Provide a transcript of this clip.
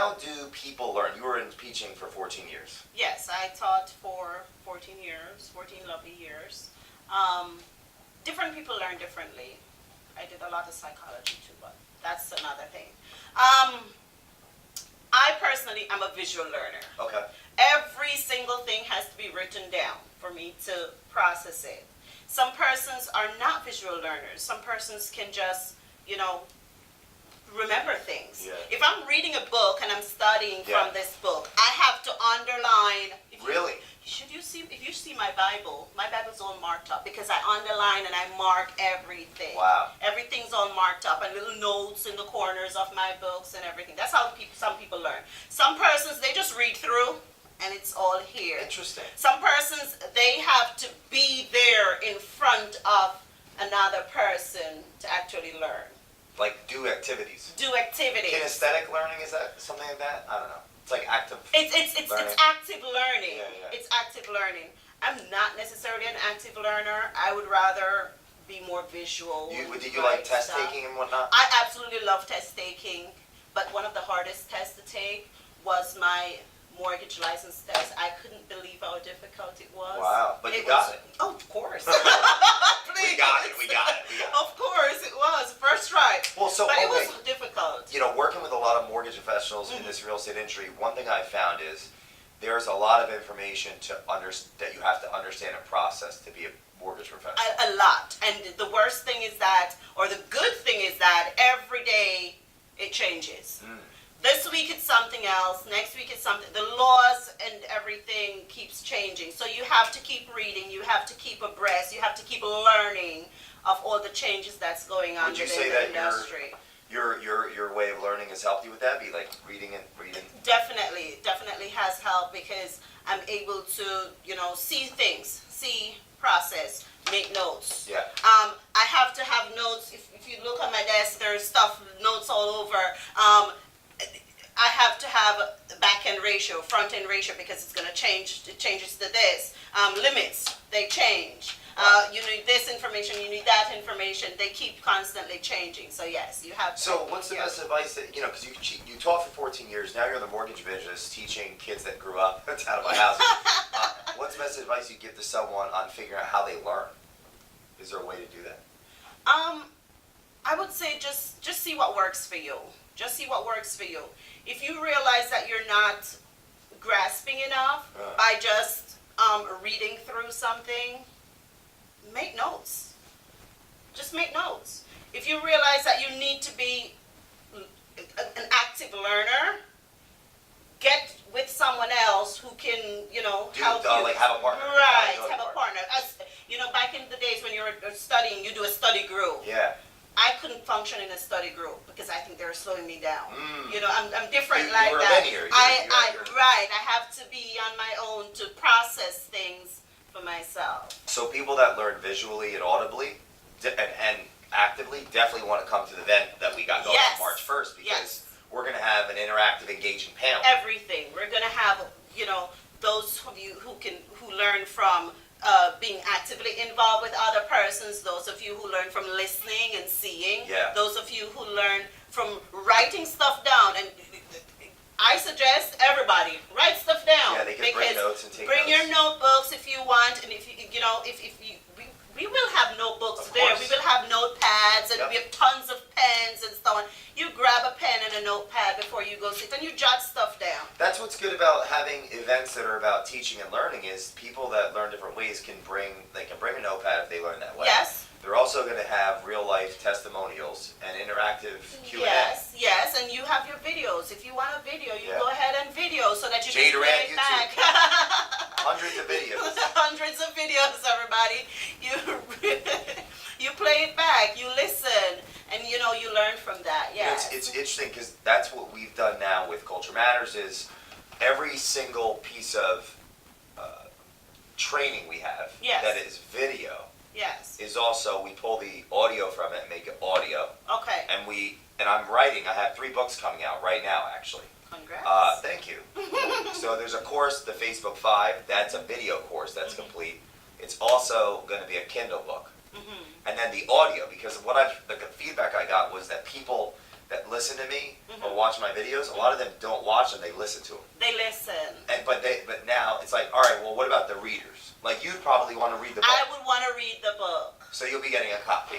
how do people learn? You were in teaching for 14 years. Yes, I taught for 14 years, 14 lovely years. Different people learn differently. I did a lot of psychology too, but that's another thing. I personally am a visual learner. Okay. Every single thing has to be written down for me to process it. Some persons are not visual learners. Some persons can just, remember things. Yeah. If I'm reading a book and I'm studying Yeah. from this book, I have to underline. Really? If you see my Bible's all marked up because I underline and I mark everything. Wow. Everything's all marked up and little notes in the corners of my books and everything. That's how some people learn. Some persons, they just read through and it's all here. Interesting. Some persons, they have to be there in front of another person to actually learn. Like do activities. Do activities. Kinesthetic learning, is that something like that? I don't know. It's like active It's learning. active learning. Yeah. It's active learning. I'm not necessarily an active learner. I would rather be more visual. Did you like test taking and whatnot? I absolutely love test taking, but one of the hardest tests to take was my mortgage license test. I couldn't believe how difficult it was. Wow, but you got it. Oh, of course. We got it. Of course it was. First try. Well, so, but it okay. was difficult. Working with a lot of mortgage professionals in this real estate industry, one thing I found is there's a lot of information that you have to understand and process to be a mortgage professional. A lot. And the worst thing is that, or the good thing is that every day it changes. This week it's something else, next week it's something. The laws and everything keeps changing. So you have to keep reading, you have to keep abreast, you have to keep learning of all the changes that's going on Would you within say the that industry. your way of learning has helped you with that? Be like reading. Definitely has helped because I'm able to, see things, process, make notes. Yeah. I have to have notes. If you look at my desk, there's notes all over. I have to have back-end ratio, front-end ratio because it's going to change. It changes to this. Limits, they change. You need this information, you need that information. They keep constantly changing. So yes, you have to. So what's the best advice that, because you taught for 14 years, now you're in the mortgage business teaching kids that grew up out of my house. What's the best advice you give to someone on figuring out how they learn? Is there a way to do that? I would say just see what works for you. Just see what works for you. If you realize that you're not grasping enough by just reading through something, make notes. Just make notes. If you realize that you need to be an active learner, get with someone else who can, help you. Like have a partner. Right, have a partner. Back in the days when you were studying, you do a study group. Yeah. I couldn't function in a study group because I think they were slowing me down. I'm different you like were that. A linear. I have to be on my own to process things for myself. So people that learn visually and audibly and actively definitely want to come to the event that we got going on March 1st because we're going to have an interactive, engaging panel. Everything. We're going to have, those of you who learn from being actively involved with other persons, those of you who learn from listening and seeing, those of you who learn from writing stuff down. And I suggest everybody write stuff down. Yeah, they can bring notes and take Bring notes. your notebooks if you want, and if we will have notebooks there. We will have notepads, and we have tons of pens and so on. You grab a pen and a notepad before you go sit, and you jot stuff down. That's what's good about having events that are about teaching and learning is people that learn different ways can bring a notepad if they learn that way. Yes. They're also going to have real life testimonials and interactive Q&A. Yes, and you have your videos. If you want a video, you go ahead and video so that you can Doran, play it back. Hundreds of videos. Hundreds of videos, everybody. You play it back, you listen, and you learn from that. Yes. It's interesting because that's what we've done now with Culture Matters is every single piece of training we have that is video is also, we pull the audio from it and make it audio. Okay. And I'm writing, I have 3 books coming out right now actually. Congrats. Thank you. So there's a course, the Facebook 5, that's a video course that's complete. It's also going to be a Kindle book. And then the audio, because the feedback I got was that people that listen to me Mhm. or watch my videos, a lot of them don't watch them, they listen to them. They listen. But now it's like, all right, well, what about the readers? Like, you'd probably want to read the book, I would want to read the book. so you'll be getting a copy.